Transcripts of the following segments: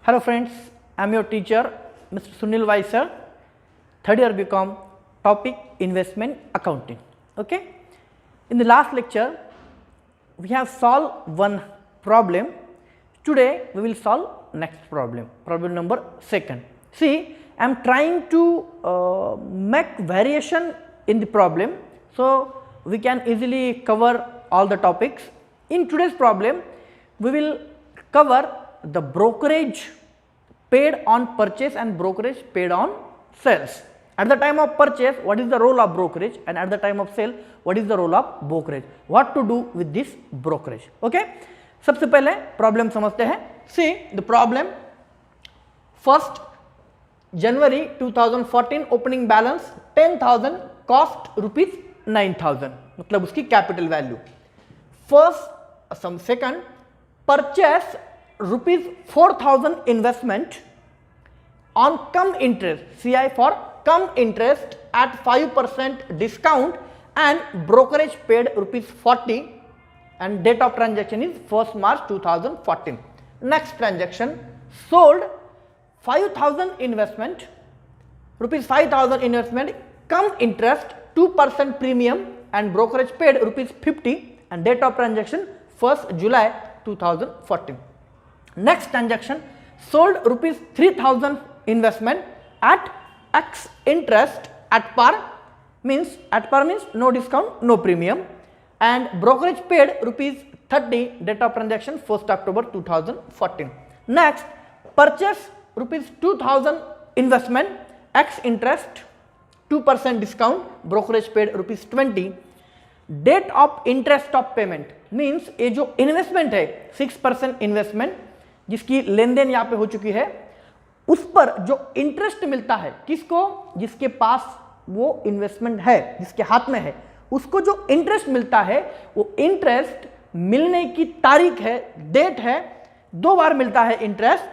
Hello friends, I am your teacher Mr. Sunil Vaisar, third year BCom, topic investment accounting. Okay. In the last lecture we have solved one problem. Today we will solve next problem, problem number 2. See, I am trying to make variation in the problem so we can easily cover all the topics. In today's problem we will cover the brokerage paid on purchase and brokerage paid on sales. At the time of purchase, what is the role of brokerage, and at the time of sale, what is the role of brokerage? What to do with this brokerage? Okay. सबसे पहले problem समझते हैं. See the problem. First January 2014 opening balance 10,000, cost rupees 9,000, मतलब उसकी capital value. Second purchase rupees 4,000 investment on cum interest, CI for cum interest at 5% discount, and brokerage paid rupees 40, and date of transaction is 1st March 2014. Next transaction, sold 5,000 investment, rupees 5,000 investment, cum interest 2% premium, and brokerage paid rupees 50, and date of transaction 1st July 2014. Next transaction, sold rupees 3,000 investment at X interest at par, means no discount, no premium, and brokerage paid rupees 30, date of transaction 1st October 2014. Next, purchase rupees 2,000 investment, X interest 2% discount, brokerage paid rupees 20, date of interest of payment, means ये जो investment है 6% investment जिसकी लेन then यहाँ पे हो चुकी है, उस पर जो इंटरेस्ट मिलता है किसको, जिसके पास वो इन्वेस्टमेंट है, जिसके हाथ में है, उसको जो इंटरेस्ट मिलता है वो इंटरेस्ट मिलने की तारीख है, डेट है, 2 बार मिलता है इंटरेस्ट,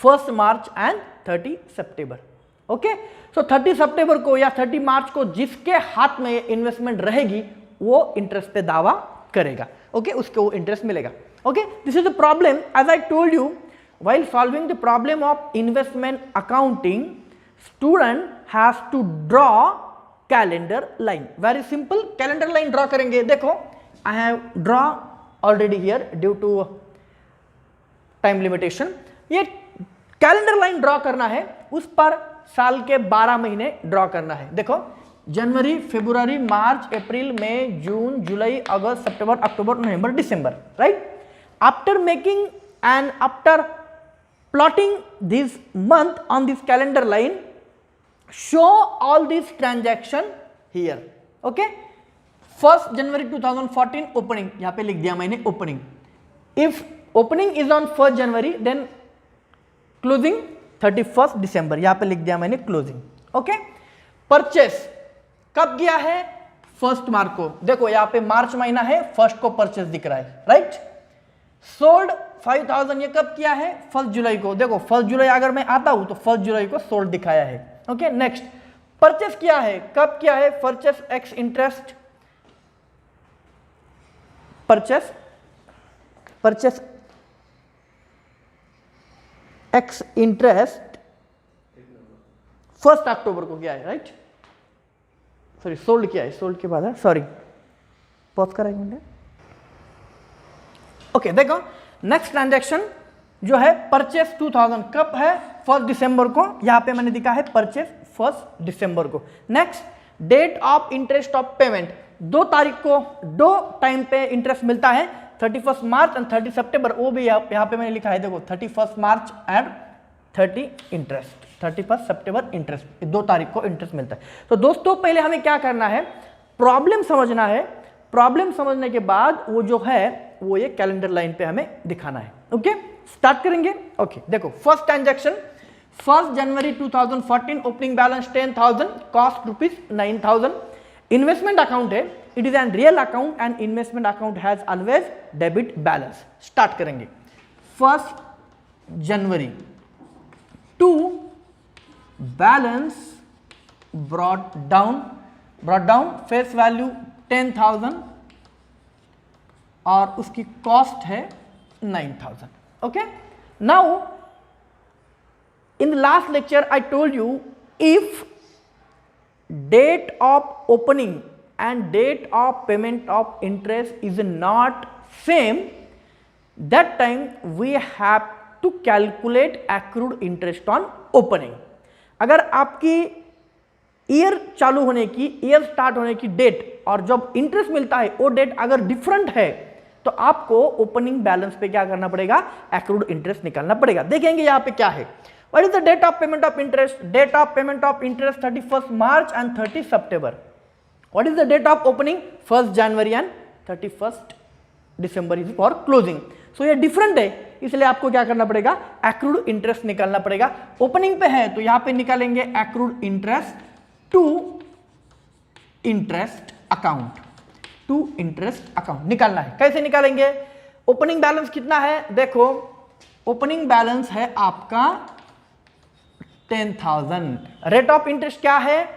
1 मार्च एंड 30 सितंबर. ओके, सो 30 सितंबर को या 30 मार्च को जिसके हाथ में इन्वेस्टमेंट रहेगी वो इंटरेस्ट पे दावा करेगा. ओके, उसको वो इंटरेस्ट मिलेगा. Okay, this is the problem. As I told you, while solving the problem of investment accounting, student has to draw calendar line. Very simple, calendar line draw करेंगे. देखो, I have draw already here due to time limitation. ये calendar line draw करना है, उस पर साल के 12 महीने draw करना है. देखो, जनवरी, फरवरी, मार्च, अप्रैल, मई, जून, जुलाई, अगस्त, सितंबर, अक्टूबर, नवंबर, दिसंबर. Right? After making and after plotting this month on this calendar line, show all these transaction here. Okay, 1st January 2014 opening, यहाँ पे लिख दिया मैंने opening. If opening is on 1st January, then closing 31st December, यहाँ पे लिख दिया मैंने closing. Okay, purchase कब किया है, 1st मार्च को. देखो यहाँ पे मार्च महीना है, 1st को परचेस दिख रहा है. राइट? सोल्ड 5,000 ये कब किया है, 1 जुलाई को. देखो 1 जुलाई अगर मैं आता हूं तो 1 जुलाई को सोल्ड दिखाया है. ओके, नेक्स्ट परचेस किया है, कब किया है, purchase x interest, purchase x interest 1 अक्टूबर को किया है. राइट, सॉरी सोल्ड किया है, सोल्ड के बाद है, सॉरी पॉज कराएंगे. ओके, देखो नेक्स्ट ट्रांजैक्शन जो है परचेस 2000 कब है, 1 दिसंबर को. यहां पे मैंने दिखा है परचेस 1 दिसंबर को. Next, date of interest of payment, 2 तारीख को 2 टाइम पे इंटरेस्ट मिलता है, 31 मार्च एंड 30 सितंबर. वो भी यहां पे मैंने लिखा है, देखो 31 March and 30 interest, 31 September interest, 2 तारीख को इंटरेस्ट मिलता है. तो दोस्तों पहले हमें क्या करना है, प्रॉब्लम समझना है. प्रॉब्लम समझने के बाद वो जो है वो ये कैलेंडर लाइन पे हमें दिखाना है. ओके, स्टार्ट करेंगे. ओके, देखो फर्स्ट ट्रांजैक्शन 1 जनवरी 2014 opening balance 10,000, cost rupees 9,000. Investment account है, it is an real account and investment account has always debit balance. Start करेंगे. 1 जनवरी to balance brought down face value 10,000 और उसकी कॉस्ट है 9,000. Okay, now in the last lecture I told you, if date of opening and date of payment of interest is not same, that time we have to calculate accrued interest on opening. अगर आपकी year चालू होने की, year start होने की date और जब interest मिलता है वो डेट अगर डिफरेंट है तो आपको ओपनिंग बैलेंस पे क्या करना पड़ेगा, एक्रूड इंटरेस्ट निकालना पड़ेगा। देखेंगे यहाँ पे क्या है, what is the date of payment of interest, date of payment of interest 31 March and 30 सितंबर। What is the date of opening, 1 जनवरी एंड 31 दिसंबर इज फॉर क्लोजिंग। सो ये डिफरेंट है, इसलिए आपको क्या करना पड़ेगा, एक्रूड इंटरेस्ट निकालना पड़ेगा। ओपनिंग पे है तो यहाँ पे निकालेंगे accrued interest to interest account, to interest account निकालना है। कैसे निकालेंगे, ओपनिंग बैलेंस कितना है, देखो ओपनिंग बैलेंस है आपका 10,000, रेट ऑफ इंटरेस्ट क्या है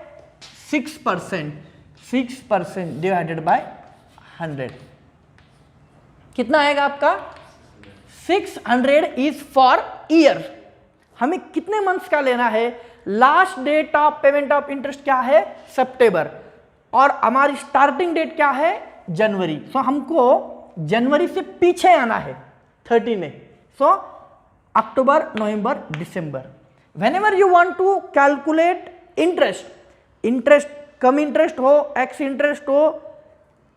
6%, 6% डिवाइडेड बाय 100 कितना आएगा आपका 600 इज फॉर ईयर। हमें कितने मंथ्स का लेना है, last date of payment of interest क्या है सितंबर और हमारी स्टार्टिंग डेट क्या है जनवरी। सो हमको जनवरी से पीछे आना है 30 में। सो अक्टूबर, नवंबर, दिसंबर। Whenever you want to calculate interest, interest cum interest हो, एक्स इंटरेस्ट हो,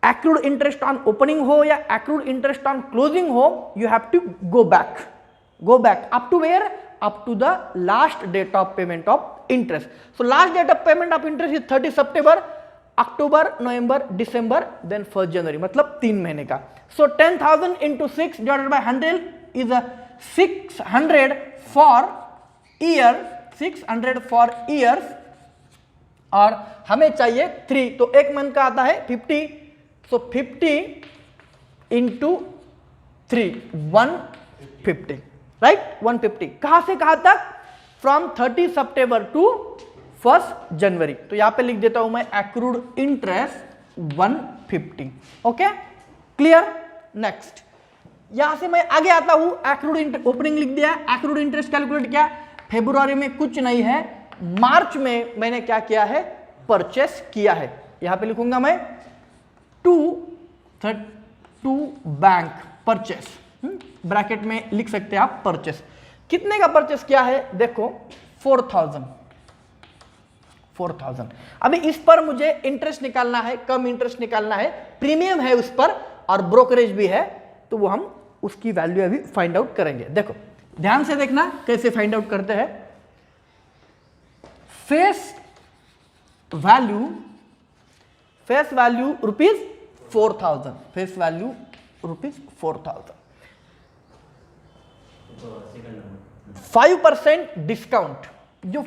accrued interest on opening हो या accrued interest on closing हो, you have to go back up to where, up to the last date of payment of interest. So last date of payment of interest is 30 September, October, November, December, then 1st January, मतलब 3 महीने का। So 10,000 into 6 divided by 100 is a 600 for year, 600 for years और हमें चाहिए 3, तो एक month का आता है 50। So 50 into 3, 150, right? 150 कहां से कहां तक, फ्रॉम 30 सितंबर टू 1 जनवरी। तो यहां पे लिख देता हूं मैं accrued interest 150। Okay, clear. Next यहां से मैं आगे आता हूं, एक्रूड ओपनिंग लिख दिया, एक्रूड इंटरेस्ट कैलकुलेट किया। फेब्रुआरी में कुछ नहीं है, मार्च में मैंने क्या किया है, परचेस किया है। यहां पे लिखूंगा मैं टू बैंक परचेस, ब्रैकेट में लिख सकते हैं आप परचेस। कितने का परचेस किया है, देखो 4,000। अभी इस पर मुझे इंटरेस्ट निकालना है, कम इंटरेस्ट निकालना है, प्रीमियम है उस पर और ब्रोकरेज भी है, तो वो हम उसकी वैल्यू अभी फाइंड आउट करेंगे। देखो ध्यान से देखना कैसे फाइंड आउट करते हैं। Face value rupees 4,000, face value rupees 4,000, 5% discount, जो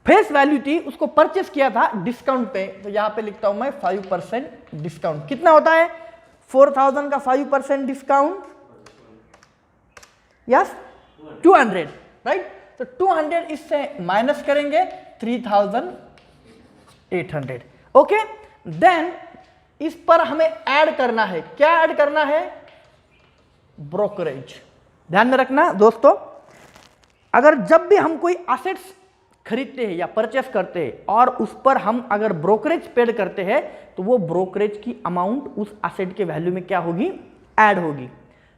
फेस वैल्यू थी उसको परचेस किया था डिस्काउंट पे, तो यहां पे लिखता हूं मैं 5% डिस्काउंट। कितना होता है 4,000 का 5% डिस्काउंट, यस 200, राइट। तो 200 इससे माइनस करेंगे 3,800। ओके, देन इस पर हमें ऐड करना है, क्या ऐड करना है, ब्रोकरेज। ध्यान में रखना दोस्तों, अगर जब भी हम कोई एसेट्स खरीदते हैं या परचेस करते हैं और उस पर हम अगर ब्रोकरेज पेड करते हैं तो वो ब्रोकरेज की अमाउंट उस एसेट के वैल्यू में क्या होगी, ऐड होगी।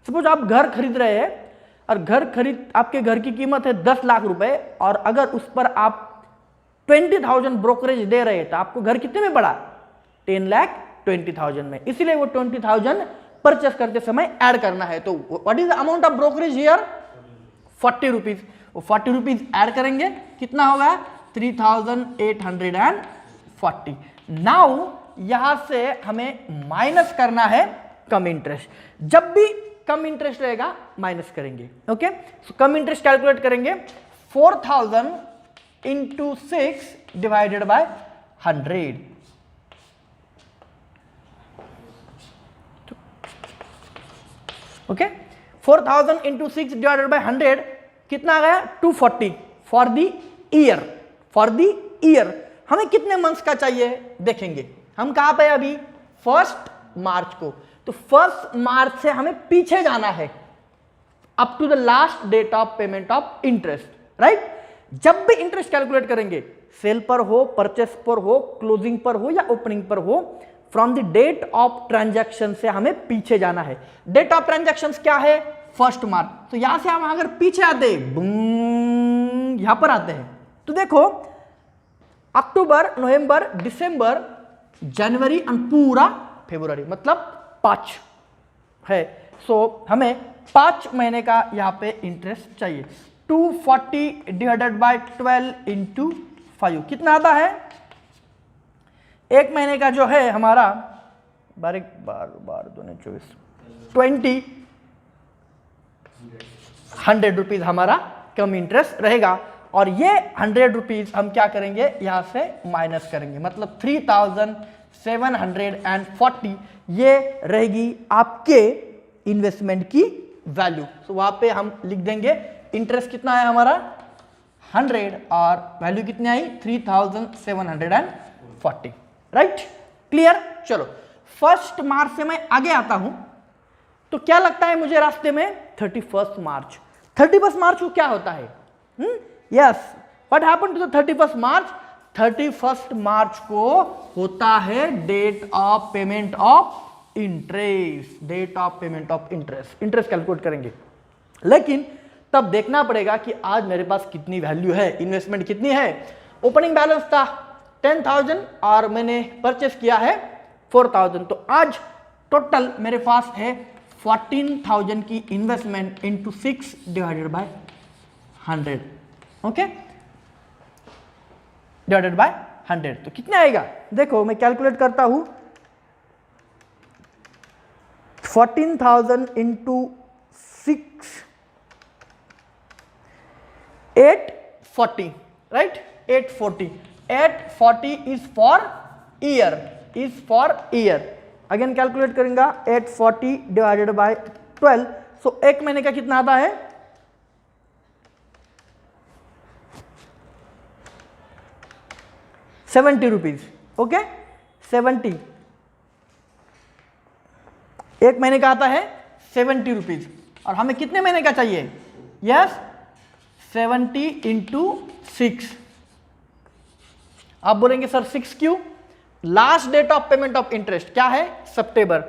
सपोज आप घर खरीद रहे हैं और आपके घर की कीमत है 10 लाख रुपए और अगर उस पर आप 20,000 ब्रोकरेज दे रहे हैं तो आपको घर कितने में पड़ा, 10,20,000 में। इसीलिए वो 20,000 परचेस करते समय ऐड करना है। तो what is the amount of brokerage here, 40 rupees. वो 40 रुपीज ऐड करेंगे, कितना होगा 3,840। नाउ यहां से हमें माइनस करना है कम इंटरेस्ट। जब भी कम इंटरेस्ट रहेगा माइनस करेंगे। ओके, सो कम इंटरेस्ट कैलकुलेट करेंगे, 4,000 into 6 divided by 100। Okay, 4,000 into 6 divided by 100 कितना आ गया, 240 फॉर द ईयर। हमें कितने मंथ्स का चाहिए देखेंगे, हम कहां पे अभी 1 मार्च को, तो 1 मार्च से हमें पीछे जाना है up to the last date of payment of interest, right. जब भी इंटरेस्ट कैलकुलेट करेंगे, सेल पर हो, परचेस पर हो, क्लोजिंग पर हो या ओपनिंग पर हो, from the date of transaction से हमें पीछे जाना है। डेट ऑफ ट्रांजैक्शन क्या है? 1 मार्च। तो यहां से हम अगर पीछे आते यहां पर आते हैं तो देखो अक्टूबर, नवंबर, दिसंबर, जनवरी और पूरा फरवरी, मतलब 5 है। सो हमें 5 महीने का यहां पे इंटरेस्ट चाहिए। 240 डिवाइडेड बाय 12 इंटू 5 कितना आता है? एक महीने का जो है हमारा 100 रुपीज हमारा कम इंटरेस्ट रहेगा। और ये 100 रुपीज हम क्या करेंगे, यहां से माइनस करेंगे, मतलब 3740 ये रहेगी आपके इन्वेस्टमेंट की वैल्यू। तो वहां पे हम लिख देंगे इंटरेस्ट कितना है हमारा 100 और वैल्यू कितनी आई 3740, राइट। क्लियर। चलो 1 मार्च से मैं आगे आता हूं तो क्या लगता है मुझे रास्ते में 31 मार्च। 31 मार्च को क्या होता है? Yes, what happened to the 31 March? 31 मार्च को होता है date of payment of interest. Date of payment of interest, interest calculate करेंगे। लेकिन तब देखना पड़ेगा कि आज मेरे पास कितनी वैल्यू है, इन्वेस्टमेंट कितनी है। ओपनिंग बैलेंस था 10,000 और मैंने परचेस किया है 4,000, तो आज टोटल मेरे पास है 14,000 की investment into 6 divided by 100, okay, divided by 100 तो कितने आएगा? देखो मैं कैलकुलेट करता हूं 14,000 into 6 840, right. 840 is for year, again calculate करेंगे 840 डिवाइडेड बाय 12, सो एक महीने का कितना आता है 70 रुपीज, ओके 70, एक महीने का आता है 70 रुपीज। और हमें कितने महीने का चाहिए? Yes 70 into 6। आप बोलेंगे सर 6 क्यों? Last date of payment of interest क्या है? सितंबर,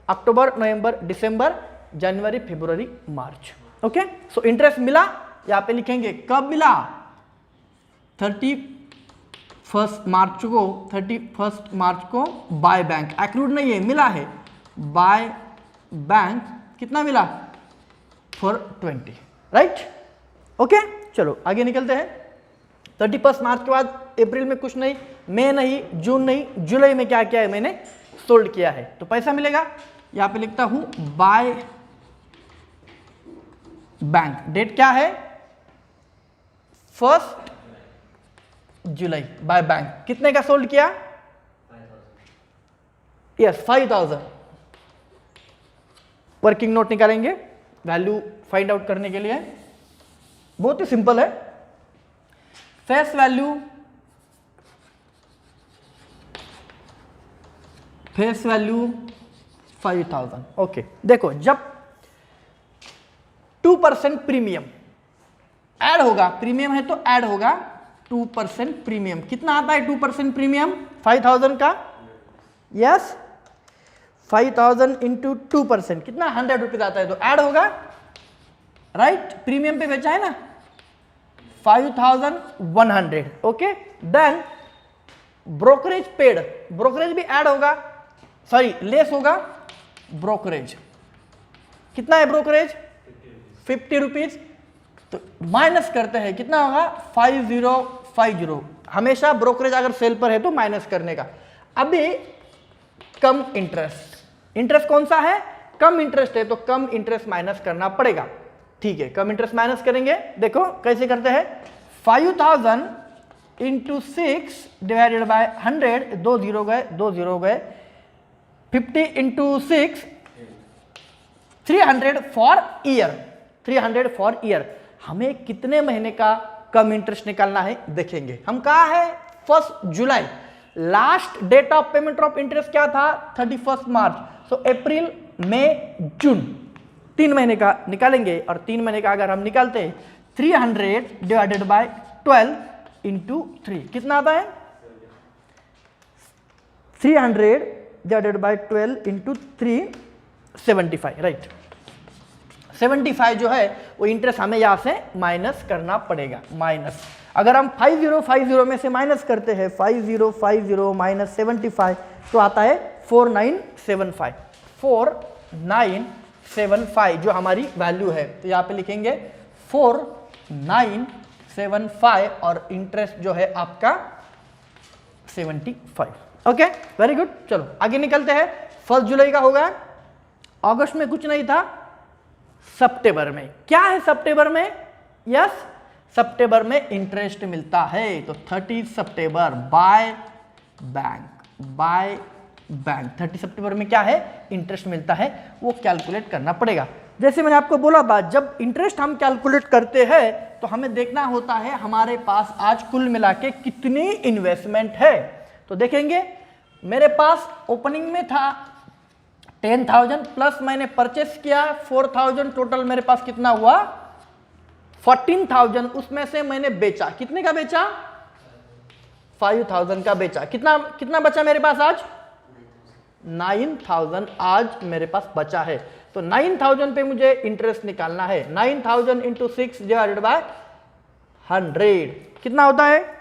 अक्टूबर, नवंबर, दिसंबर, जनवरी, फरवरी, मार्च, ओके। सो इंटरेस्ट मिला, यहां पे लिखेंगे कब मिला 31 मार्च को बाय बैंक, एक्रूड नहीं है, मिला है बाय बैंक, कितना मिला 420, राइट, ओके। चलो आगे निकलते हैं। 31 मार्च के बाद अप्रैल में कुछ नहीं, मई नहीं, जून नहीं, जुलाई में क्या किया है मैंने? सोल्ड किया है, तो पैसा मिलेगा। यहां पे लिखता हूं बाय बैंक, डेट क्या है 1 जुलाई, बाय बैंक कितने का सोल्ड किया? यस 5,000। वर्किंग नोट निकालेंगे वैल्यू फाइंड आउट करने के लिए, बहुत ही सिंपल है। Face value 5,000, okay. देखो जब 2% प्रीमियम ऐड होगा, प्रीमियम है तो ऐड होगा 2% प्रीमियम, कितना आता है 2% प्रीमियम 5,000 का? यस 5,000 इंटू 2% कितना 100 रुपीज आता है, तो ऐड होगा, राइट। प्रीमियम पे बेचा है ना 5,100, okay. Then brokerage paid, brokerage भी ऐड होगा, सॉरी लेस होगा, ब्रोकरेज कितना है ब्रोकरेज 50 रुपीज, तो माइनस करते हैं कितना होगा 5050। हमेशा ब्रोकरेज अगर सेल पर है तो माइनस करने का। अभी कम इंटरेस्ट, इंटरेस्ट कौन सा है? कम इंटरेस्ट है तो कम इंटरेस्ट माइनस करना पड़ेगा, ठीक है। कम इंटरेस्ट माइनस करेंगे, देखो कैसे करते हैं 5,000 इंटू 6 डिवाइडेड बाय 100, 2 0 गए, 2 0 गए, 50 into 6 300 for year, 300 for year. हमें कितने महीने का कम इंटरेस्ट निकालना है देखेंगे। हम कहा है 1 जुलाई, last date of payment of interest क्या था 31 मार्च, सो अप्रैल मई जून 3 महीने का निकालेंगे। और 3 महीने का अगर हम निकालते हैं 300 डिवाइडेड बाय 12 इंटू 3 कितना आता है? 300 डिवाइडेड बाय 12 इंटू 3 75, राइट। 75 जो है वो इंटरेस्ट हमें यहां से माइनस करना पड़ेगा। माइनस अगर हम 5050 में से माइनस करते हैं 5050 माइनस 75 तो आता है 4975। 4975 जो हमारी वैल्यू है, तो यहाँ पे लिखेंगे 4975 और इंटरेस्ट जो है आपका 75। Okay, very good. चलो आगे निकलते हैं। 1 जुलाई का होगा, अगस्त में कुछ नहीं था, सितंबर में क्या है? सितंबर में यस, सितंबर में इंटरेस्ट मिलता है। तो 30 सितंबर बाय बैंक 30 सितंबर में क्या है? इंटरेस्ट मिलता है, वो कैलकुलेट करना पड़ेगा। जैसे मैंने आपको बोला था, जब इंटरेस्ट हम कैलकुलेट करते हैं तो हमें देखना होता है हमारे पास आज कुल मिला के कितनी इन्वेस्टमेंट है। तो देखेंगे मेरे पास ओपनिंग में था 10,000 प्लस मैंने परचेस किया 4,000, टोटल मेरे पास कितना हुआ? 14,000। उसमें से मैंने बेचा, कितने का बेचा? 5,000 का बेचा। कितना बचा मेरे पास आज? 9,000 आज मेरे पास बचा है। तो 9,000 पे मुझे इंटरेस्ट निकालना है। 9,000 इंटू 6 डिवाइडेड बाय 100 कितना होता है?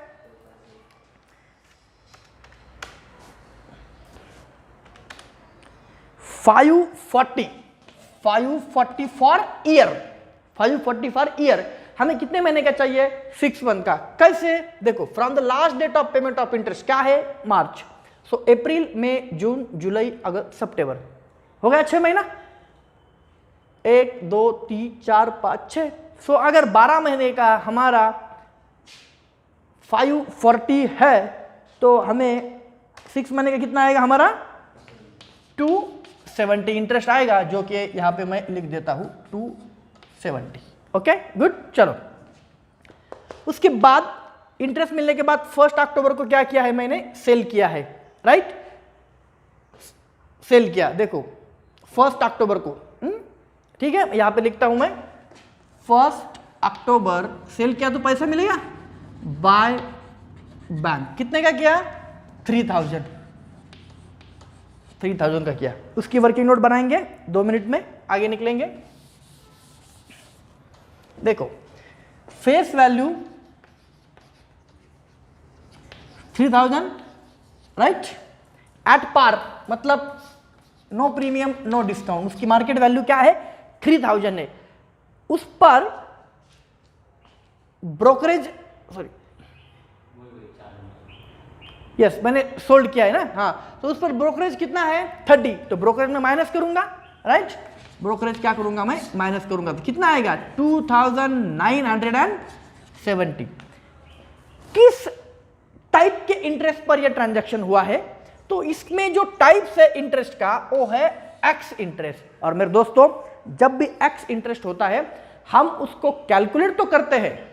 540 फॉर ईयर। 540 for year. हमें कितने महीने का चाहिए? 6 मंथ का। कैसे? देखो, from the last date of payment of interest क्या है? मार्च। सो अप्रैल, मई, जून, जुलाई, अगस्त, सितंबर हो गया 6 महीना। 1 2 3 4 5 6। सो अगर 12 महीने का हमारा 540 है तो हमें 6 महीने का कितना आएगा हमारा? 270 इंटरेस्ट आएगा, जो कि यहां पे मैं लिख देता हूं 270। Okay good. चलो उसके बाद इंटरेस्ट मिलने के बाद 1 अक्टूबर को क्या किया है? मैंने सेल किया है, राइट। सेल किया, देखो 1 अक्टूबर को, ठीक है, यहां पे लिखता हूं मैं 1 अक्टूबर सेल किया तो पैसा मिलेगा बाय बैंक। कितने का किया? 3,000 का किया। उसकी वर्किंग नोट बनाएंगे 2 मिनट में, आगे निकलेंगे। देखो face value 3,000, right, at par मतलब नो प्रीमियम नो डिस्काउंट। उसकी मार्केट वैल्यू क्या है? 3,000 है। उस पर ब्रोकरेज, सॉरी यस, मैंने सोल्ड किया है ना, हाँ, तो उस पर ब्रोकरेज कितना है? 30। तो ब्रोकरेज में माइनस करूंगा, राइट। ब्रोकरेज क्या करूंगा मैं? माइनस करूंगा, तो कितना आएगा? 2,970। किस टाइप के इंटरेस्ट पर यह ट्रांजैक्शन हुआ है? तो इसमें जो टाइप्स है इंटरेस्ट का वो है एक्स इंटरेस्ट। और मेरे दोस्तों, जब भी एक्स इंटरेस्ट होता है हम उसको कैलकुलेट तो करते हैं,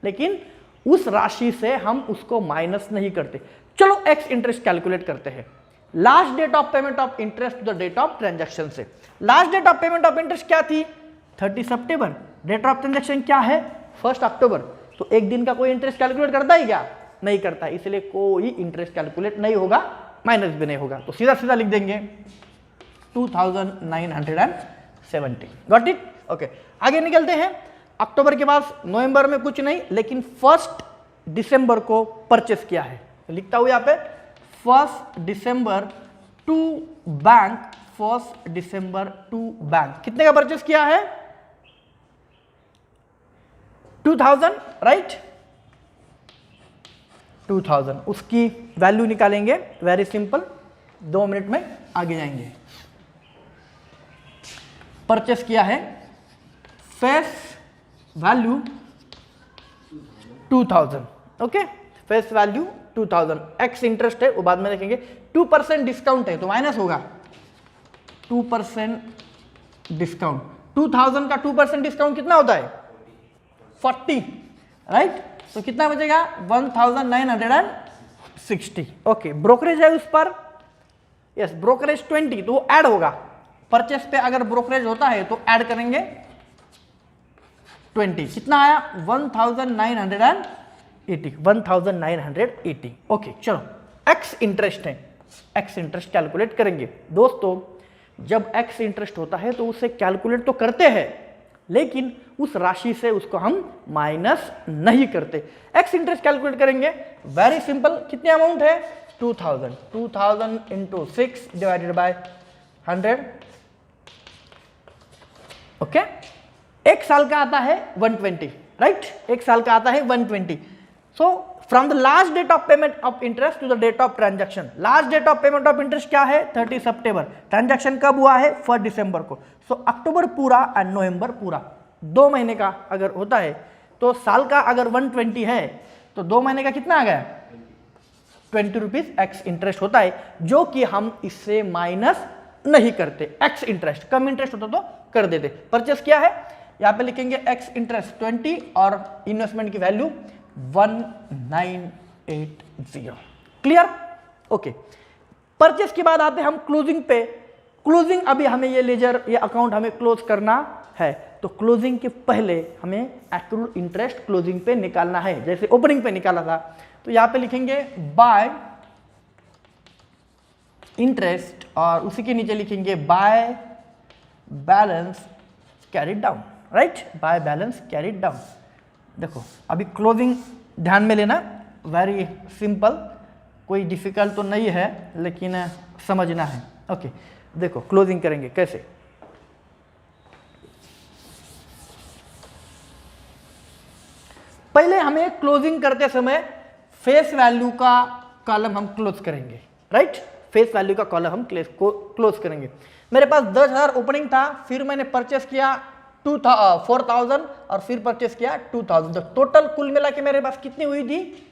लेकिन उस राशि से हम उसको माइनस नहीं करते। चलो एक्स इंटरेस्ट कैलकुलेट करते हैं। Last date of payment of interest to the date of transaction से। Last date of payment of interest क्या थी? 30 सितंबर। डेट ऑफ ट्रांजैक्शन क्या है? 1 अक्टूबर। तो एक दिन का कोई इंटरेस्ट कैलकुलेट करता है क्या? नहीं करता, इसलिए कोई इंटरेस्ट कैलकुलेट नहीं होगा, माइनस भी नहीं होगा। तो सीधा सीधा लिख देंगे 2,970। Got it? ओके, आगे निकलते हैं। अक्टूबर के बाद नवंबर में कुछ नहीं, लेकिन 1 दिसंबर को परचेस किया है। लिखता हूं यहां पे 1 दिसंबर टू बैंक। 1 दिसंबर टू बैंक कितने का परचेस किया है? 2,000, राइट। 2,000 उसकी वैल्यू निकालेंगे, वेरी सिंपल, 2 मिनट में आगे जाएंगे। परचेस किया है, face value 2,000। Okay, face value 2,000। X interest है वो बाद में देखेंगे। 2% डिस्काउंट है तो माइनस होगा। 2% डिस्काउंट, 2,000 का 2% डिस्काउंट कितना होता है? 40, राइट। तो कितना बचेगा? 1,960। ओके, ब्रोकरेज है उस पर, यस, ब्रोकरेज 20, तो वो ऐड होगा। परचेस पे अगर ब्रोकरेज होता है तो ऐड करेंगे 20 कितना आया 1980 ओके। चलो एक्स इंटरेस्ट है, एक्स इंटरेस्ट कैलकुलेट करेंगे। दोस्तों जब एक्स इंटरेस्ट होता है तो उसे कैलकुलेट तो करते हैं, लेकिन उस राशि से उसको हम माइनस नहीं करते। एक्स इंटरेस्ट कैलकुलेट करेंगे, वेरी सिंपल। कितने अमाउंट है 2000 इंटू 6 डिवाइडेड बाय 100 ओके। एक साल का आता है 120 राइट, एक साल का आता है 120। So from the last date of payment of interest to the date of transaction, last date of payment of interest क्या है 30 सितंबर, ट्रांजैक्शन कब हुआ है 1 दिसंबर को। सो अक्टूबर पूरा एंड नवंबर पूरा, 2 महीने का अगर होता है तो साल का अगर 120 है तो 2 महीने का कितना आ गया 20 रुपीज एक्स इंटरेस्ट होता है, जो कि हम इससे माइनस नहीं करते। एक्स इंटरेस्ट, कम इंटरेस्ट होता तो कर देते। परचेस किया है, यहां पे लिखेंगे एक्स इंटरेस्ट 20 और इन्वेस्टमेंट की वैल्यू 1980। Clear okay. परचेस के बाद आते हैं हम क्लोजिंग पे। क्लोजिंग अभी हमें ये लेजर, ये अकाउंट हमें क्लोज करना है, तो क्लोजिंग के पहले हमें एक्रूड इंटरेस्ट क्लोजिंग पे निकालना है, जैसे ओपनिंग पे निकाला था। तो यहां पे लिखेंगे बाय इंटरेस्ट और उसी के नीचे लिखेंगे by balance carried down right, by balance carried down. देखो अभी क्लोजिंग ध्यान में लेना, वेरी सिंपल, कोई डिफिकल्ट तो नहीं है लेकिन समझना है ओके। देखो क्लोजिंग करेंगे कैसे, पहले हमें क्लोजिंग करते समय फेस वैल्यू का कॉलम हम क्लोज करेंगे राइट, फेस वैल्यू का कॉलम हम क्लोज करेंगे। मेरे पास 10,000 ओपनिंग था, फिर मैंने परचेस किया 4,000 और फिर परचेस किया 2,000, तो टोटल कुल मिला के मेरे पास कितनी हुई थी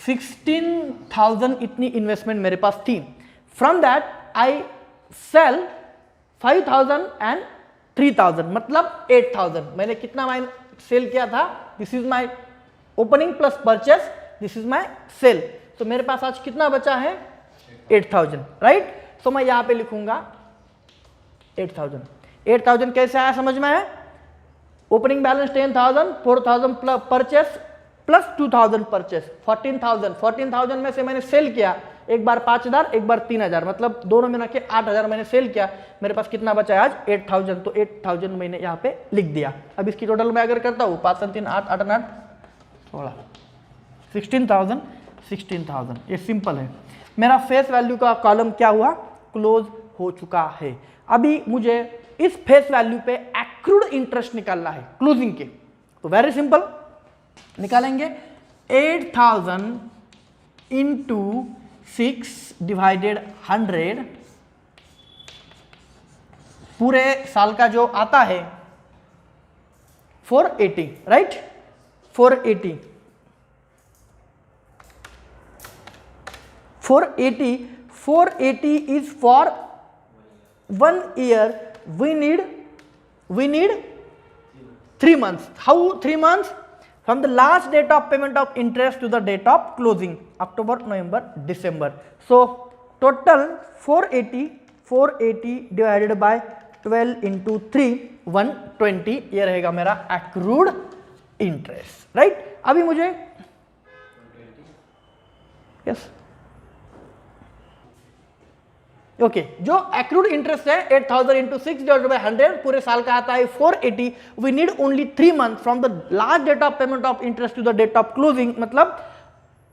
16,000 इतनी इन्वेस्टमेंट मेरे पास थी। From that I sell 5,000 and 3,000 मतलब 8,000। मैंने कितना माइन सेल किया था, this is my opening plus purchase, this is my sale. तो मेरे पास आज कितना बचा है 8,000 राइट। तो मैं यहां पे लिखूंगा 8,000 कैसे आया समझ में है, opening balance 10,000, 4,000 plus purchase plus 2,000 purchase 14,000 में से मैंने सेल किया, एक बार 5,000 एक बार 3,000, मतलब दोनों में के 8,000 मैंने सेल किया। मेरे पास कितना बचा है आज 8,000, तो 8,000 मैंने यहाँ पे लिख दिया। अब इसकी टोटल मैं अगर करता हूँ 5 3 8 8 8 16 16,000 ये सिंपल है। मेरा फेस वैल्यू का कॉलम क्या हुआ क्लोज हो चुका है। अभी मुझे इस फेस वैल्यू पे एक्रूड इंटरेस्ट निकालना है क्लोजिंग के, तो वेरी सिंपल निकालेंगे 8,000 इंटू 6 डिवाइडेड 100, पूरे साल का जो आता है 480 right, 480 is for 1 year. We need 3 months. How 3 months? From the last date of payment of interest to the date of closing, October, November, December. So total 480 divided by 12 into 3 120 ये रहेगा मेरा accrued interest right। अभी मुझे yes okay जो accrued interest है 8,000 into 6 divided by 100 पूरे साल का आता है 480। We need only 3 month from the last date of payment of interest to the date of closing, मतलब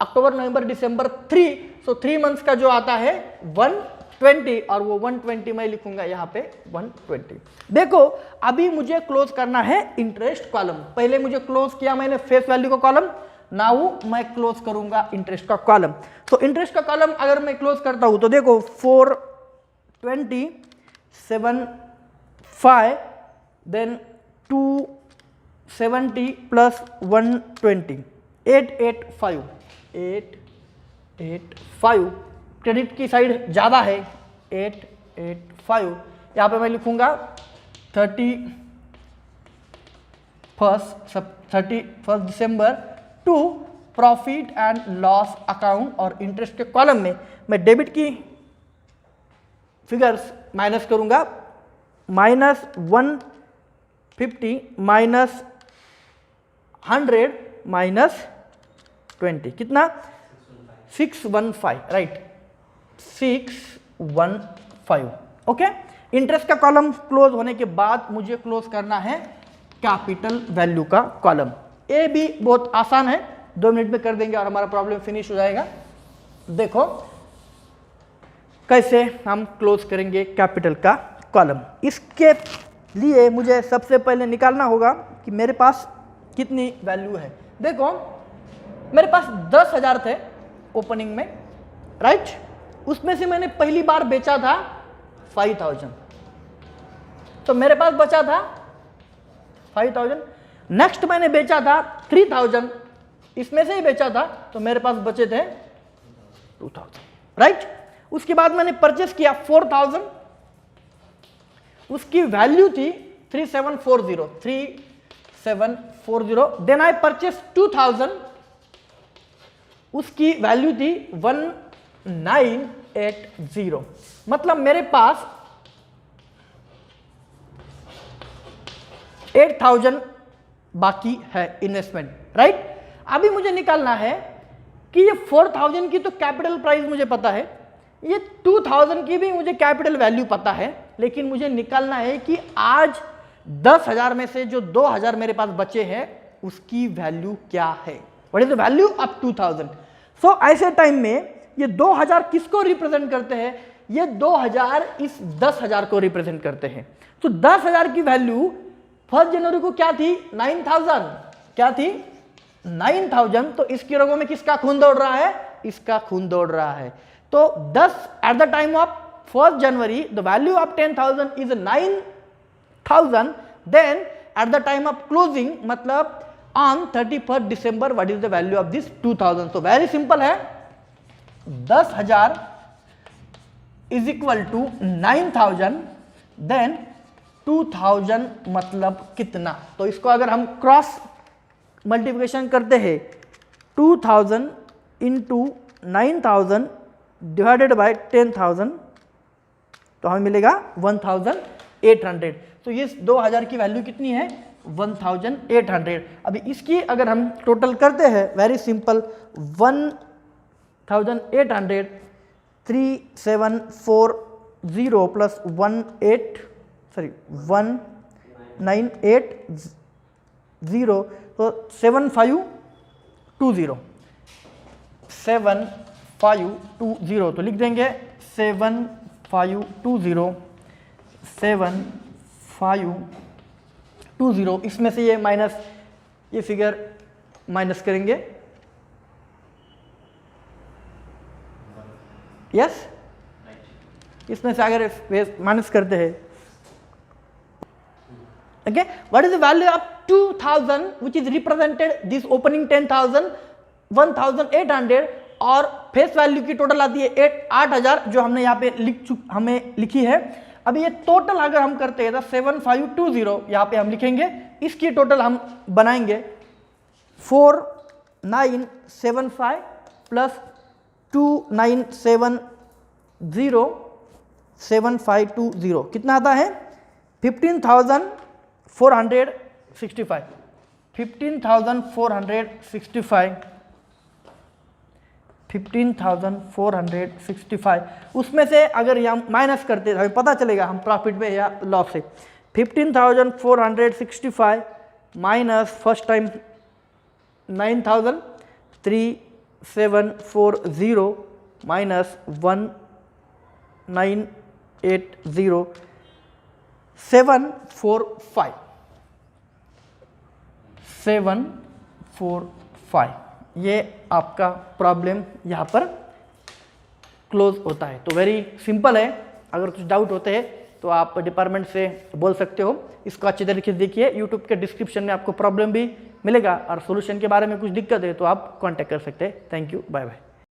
अक्टूबर नवंबर दिसंबर 3। सो 3 मंथ्स का जो आता है 120 और वो 120 मैं लिखूंगा यहाँ पे 120। देखो अभी मुझे क्लोज करना है इंटरेस्ट कॉलम, पहले मुझे क्लोज किया मैंने फेस वैल्यू का कॉलम, नाउ मैं क्लोज करूंगा इंटरेस्ट का कॉलम। तो इंटरेस्ट का कॉलम अगर मैं क्लोज करता हूं तो देखो 420 75 देन 270 प्लस 120 885 क्रेडिट की साइड ज़्यादा है 885। यहाँ पे मैं लिखूंगा 31 दिसंबर to profit and loss account, और इंटरेस्ट के कॉलम में मैं डेबिट की फिगर्स माइनस करूंगा -1 50 माइनस 100 माइनस 20 कितना 615 राइट 615 ओके। इंटरेस्ट का कॉलम क्लोज होने के बाद मुझे क्लोज करना है कैपिटल वैल्यू का कॉलम। ये भी बहुत आसान है, 2 मिनट में कर देंगे और हमारा प्रॉब्लम फिनिश हो जाएगा। देखो कैसे हम क्लोज करेंगे कैपिटल का कॉलम। इसके लिए मुझे सबसे पहले निकालना होगा कि मेरे पास कितनी वैल्यू है। देखो मेरे पास 10,000 थे ओपनिंग में राइट, उसमें से मैंने पहली बार बेचा था 5,000, तो मेरे पास बचा था 5,000। नेक्स्ट मैंने बेचा था 3,000, इसमें से ही बेचा था, तो मेरे पास बचे थे 2,000 राइट। उसके बाद मैंने परचेस किया 4,000, उसकी वैल्यू थी 3740। देन आई परचेस 2,000, उसकी वैल्यू थी 1980। मतलब मेरे पास 8,000 बाकी है इन्वेस्टमेंट राइट। अभी मुझे निकालना है कि ये 4,000 की तो कैपिटल प्राइस मुझे पता है, ये 2,000 की भी मुझे कैपिटल वैल्यू पता है, लेकिन मुझे निकालना है कि आज 10,000 में से जो 2,000 मेरे पास बचे हैं उसकी वैल्यू क्या है, what is the value of 2,000। सो ऐसे टाइम में ये 2,000 किसको रिप्रेजेंट करते हैं, ये 2,000 इस 10,000 को रिप्रेजेंट करते हैं। तो 10,000 की वैल्यू 1 जनवरी को क्या थी 9,000, क्या थी 9,000। तो इसकी रगों में किसका खून दौड़ रहा है, इसका खून दौड़ रहा है। तो 10 एट द टाइम ऑफ 1 जनवरी the value of 10,000 is 9,000। Then at the time of closing मतलब on 31 December what is the value of this 2,000। तो वेरी सिंपल है, 10,000 इज इक्वल टू 9,000 देन 2,000 मतलब कितना। तो इसको अगर हम क्रॉस मल्टीप्लिकेशन करते हैं 2,000 इंटू 9,000 डिवाइडेड बाय 10,000 तो हमें मिलेगा 1,800। तो ये 2,000 की वैल्यू कितनी है 1,800। अभी इसकी अगर हम टोटल करते हैं वेरी सिंपल 1,800 3,740 प्लस 1,980 तो 7,520 तो लिख देंगे 7,520 इसमें से ये माइनस ये फिगर माइनस करेंगे यस इसमें से अगर माइनस करते हैं okay what is the value of 2,000 which is represented this opening 10,000 1,800 और फेस वैल्यू की टोटल आती है 8,000 जो हमने यहाँ पे हमें लिखी है। अभी ये टोटल अगर हम करते हैं तो 7,520 यहाँ पे हम लिखेंगे, इसकी टोटल हम बनाएंगे 4,975 प्लस 2,970 7,520 कितना आता है 15,465 15,465 उसमें से अगर हम माइनस करते हैं हमें पता चलेगा हम प्रॉफिट में या लॉस से। 15,465 माइनस फर्स्ट टाइम 9,000 3,740 माइनस 1,980 745 ये आपका प्रॉब्लम यहाँ पर क्लोज होता है। तो वेरी सिंपल है, अगर कुछ डाउट होते हैं तो आप डिपार्टमेंट से बोल सकते हो। इसको अच्छे तरीके से देखिए, यूट्यूब के डिस्क्रिप्शन में आपको प्रॉब्लम भी मिलेगा और सॉल्यूशन के बारे में कुछ दिक्कत है तो आप कांटेक्ट कर सकते हैं। Thank you, bye bye.